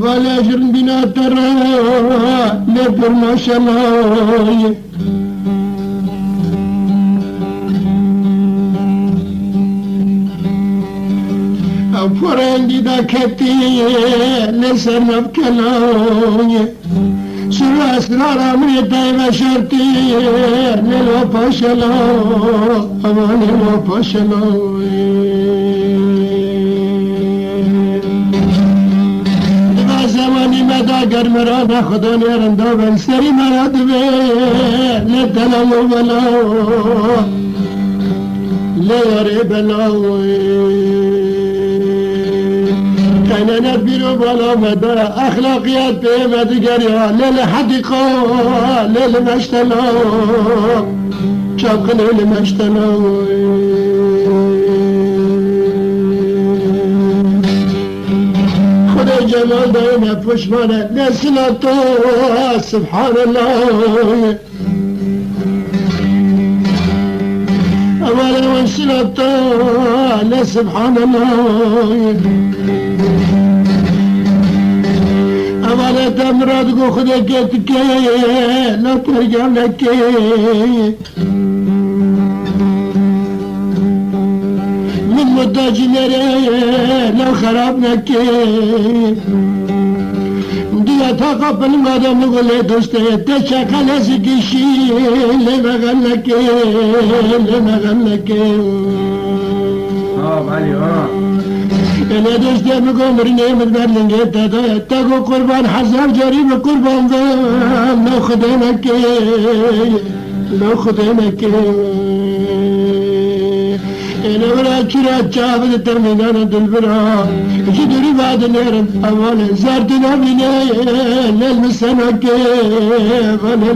ولا جرن بنا ترى لبر ما شاء الله فرنگی دا کتی لسر نبکلای سر اسرار امری تایو شرطی نیلو پاشلا اما نیلو پاشلا دبا زمانی مدا گر مرا نخدا نیرندا بل سری مرا دوی لدلالو بلا لیاری بلاوی كان بيرو بلا مدى أخلاقيات بما تقريها للحديقة للمشتلى شاقن للمشتلى خذ الجمال دايما بوشمانة لسلاته سبحان الله أولا وسلاته لسبحان الله أولا تمرد قو خدكتك لا ترجع لك من مداج لو خرابنك دیا تقبل مادم نقول دوسته تشاقل ازكشي لما غلك علي أنا دوسته مقوم رني من برلنجة تاقو قربان حزام جريم قربان ذا لو خدينك أنا ولا كرات شافت ترمينان دلبرا جدري بعد نيرن أولا زارتنا بنا للمسنا كيف أنا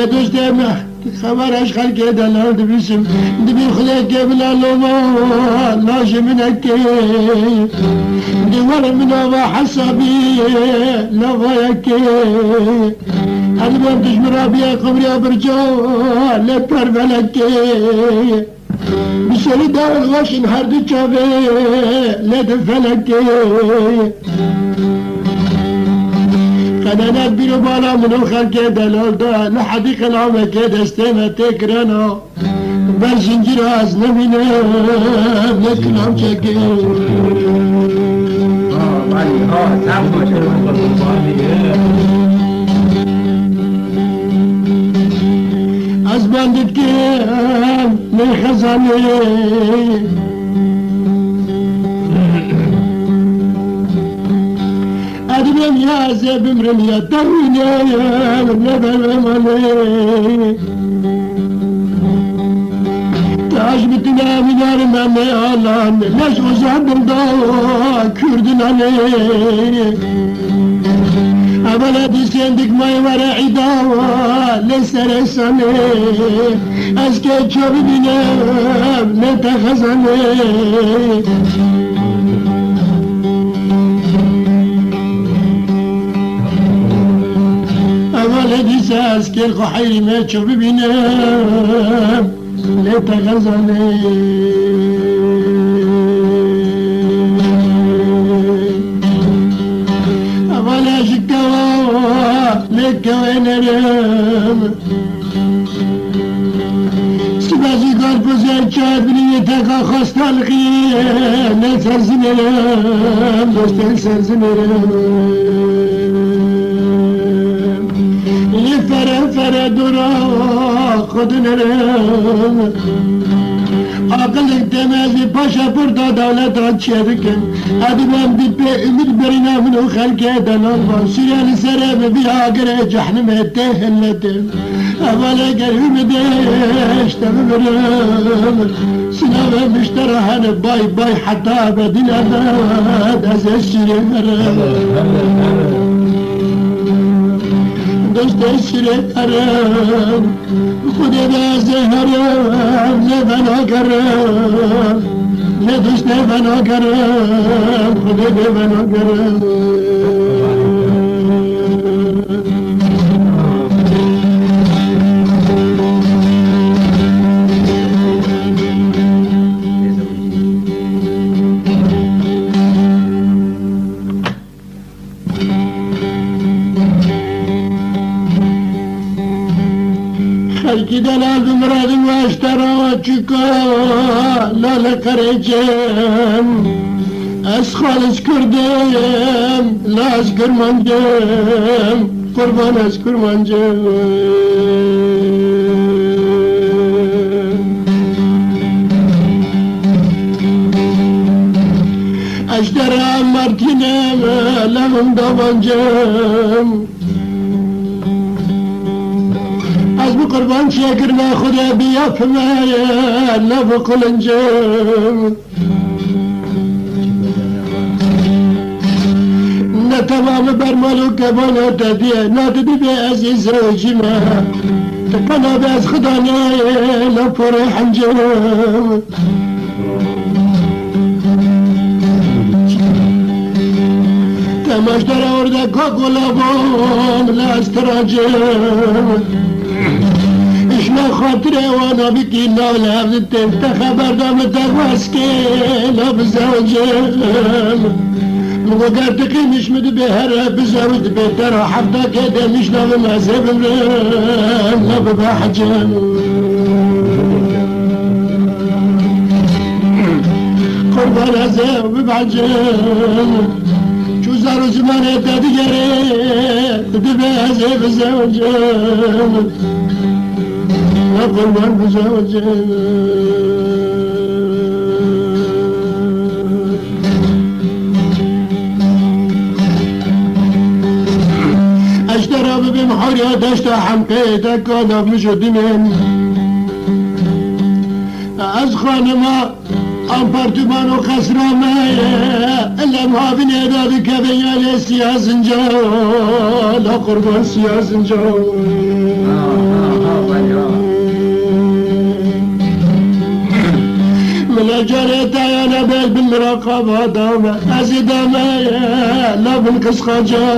دوسته خبر اشغل كده الارض باسم دبي خليك بلا لوما لاش منك دي ورا من ابا حسابي لغايك قلبي تجمر بيا قبري برجو لا تربلك بسري دار الغش نهار تشابي لا تفلك أنا بيرو بالا منو خلق دلال دا لحديق العمى كده استمع تكرنا بالزنجير عز نبينا بكلام شكي أزبان دكتين من خزاني أدبن يا زيب امرن يا دروين يا نبل مالي تعجبتنا من المامي علان ليش وزاد الضوء كردن علي أبلادي سيندك ماي ورا عداوة لسه رساني أسكت شوف بنا نتخزني ولدي ساس كل خحيري ما تشوف بينام لا تغزني ولا شكوا لك وين رام سبازي قلب زي شاد بنيتك خاصة الخير نسر زنرام دوست نسر زنرام فرا درا خودن رم عقلك تمازي باشا بردا دولت شركن ادبان دي امد برنا منو خلق دلال سيال سراب بها قرى جحنم تهلتن اولا قرهم ديش تمرم سنابا مشترحن باي باي حتى بدنا باد ازشري دوست شريك حرام خدي بازي حرام لبنا كرام نه دوست نه بنا کرم خدا نه بنا کرم خلقی دلال بمرادم و اشترا چکا لاله قریچم از خالص کردم لاز کرمانجم قربان از کرمانجم اشترا مرتینم لهم دابانجم از bu kurban şekerine Xuda bir yapmaya lafı kılıncım ne tamamı bermalı kebana tediye ne dedi bir aziz rejime tekana bez Xudane lafı rehancım temaşlara orada kakulabım lastracım İşme خاطره وانا بکی نالم تا خبر دام درواز که لبزوجم مگو گرتقی نشمد به هر بزود بهتر حفظه که دمش نام مذهبم لب بحجم قربان ازم ببعجم چو زر و زمان دیگره دبه ازم بزوجم قربان بزوجم اشترى بمحوريا دشتا حمقيتا كانا مشدنين از خانما امپارتمان و خسرامه الا محابين اداد كبيالي سياسنجا لا قربان سياسنجا من جريت انا بال بالمراقبة دامة ازدامة لا بالقسقة جاي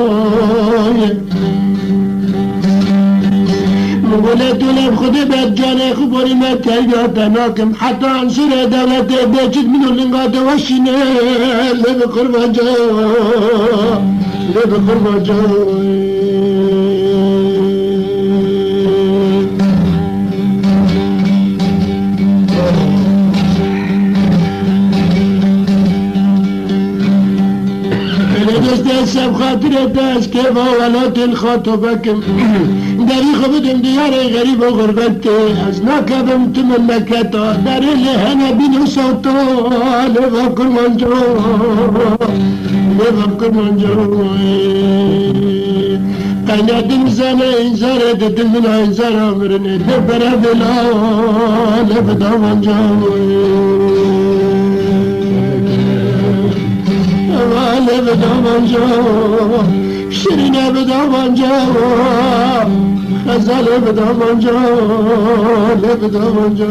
مقولت لهم خذي بيت جاني خبري ما تلقى تناكم حتى عنصر دولة بيجد منو لنقاد وشيني اللي بقربة جاي اللي بقربة جاي سب خاطر دست که با ولات خاطبکم داری خبدم دیار غریب و غربت از نکبم تو مملکتا داری لحنه بین و صوتا لبا کرمانجو لبا کرمانجو قنادم زنه انزاره ددم من انزاره امرنه دبره بلا لبدا منجو وعلى بدامانجا شيرين بدامانجا غزال بدامانجا لبدامانجا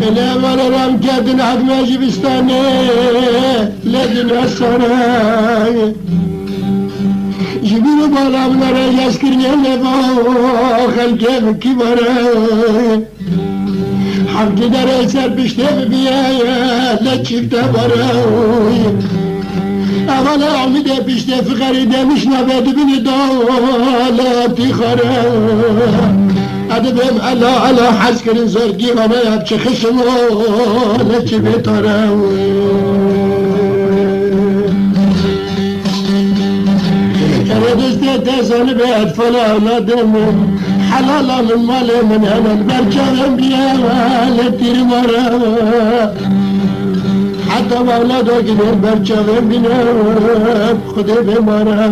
انا مررم كادن حق ماجي بستاني لدن السراي جبينو بالا بنارا يسكرني لبا خلقه بكبارا حمد داره سر بشته ببيايا لچفته بارا اولا عمده بشته فقري دمش نباد بني دالاتي خارا ادبهم على حسكرين زرقي وما يبچه خشمو لچي بيتارا ودست تزن بأطفال أولادهم حلالا من مال من أنا البرجة بيا لتير مرا حتى أولاده كبير برجة بينا خذ بمرا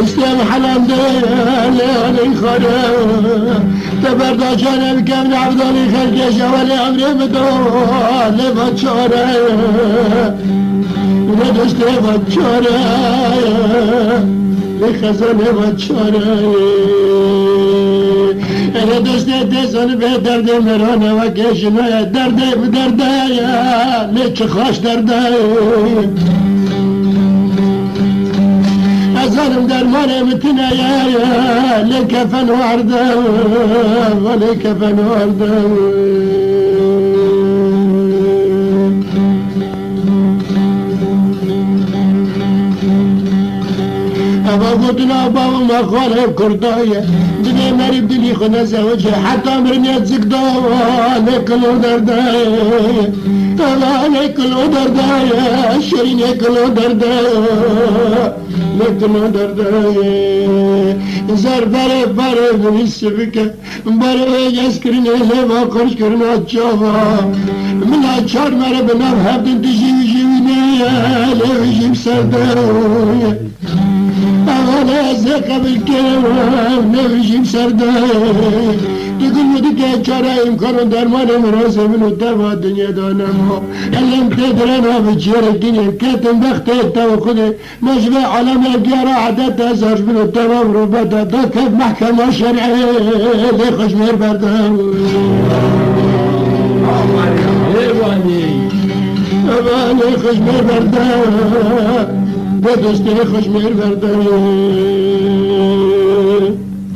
استم حلال ده علي خرا تبرد جانب كم عبدالي خلق شوالي عمري مدون لبچاره ندشت لبچاره لخزان لبچاره ندشت تزن به درد مرانه و کشنه درد درده لچ خوش درده ظالم درمان متنا يا لكفن وارده ولكفن وارده أبا قلتنا أبا ما خاله كرداية دنيا مريب دنيا خنا زوجة حتى مرنيات زقداوة لكلو درداية طلع لكلو درداية شرين لكلو درداية لكلو درداية زار بره بنيس بك بره يسكرين لما قرش كرنا تشافا من أشار مرة بنام هبدن تجي جيني لو جيب سرداية أغلى زكا بالكلام نفجي بسرداي تقول مدك شارع إمكان درمان مراسة من الدفع الدنيا دانما اللي متدرنا بتشير الدنيا كاتم بختي التوخدي مشبع على مجارة عدد أزهر من الدفع وربطة دكت محكمة شرعية لخشمير بردان أباني خشمير بردان بدستي خشمير بردان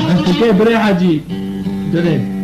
انت كيف بريحة جي دري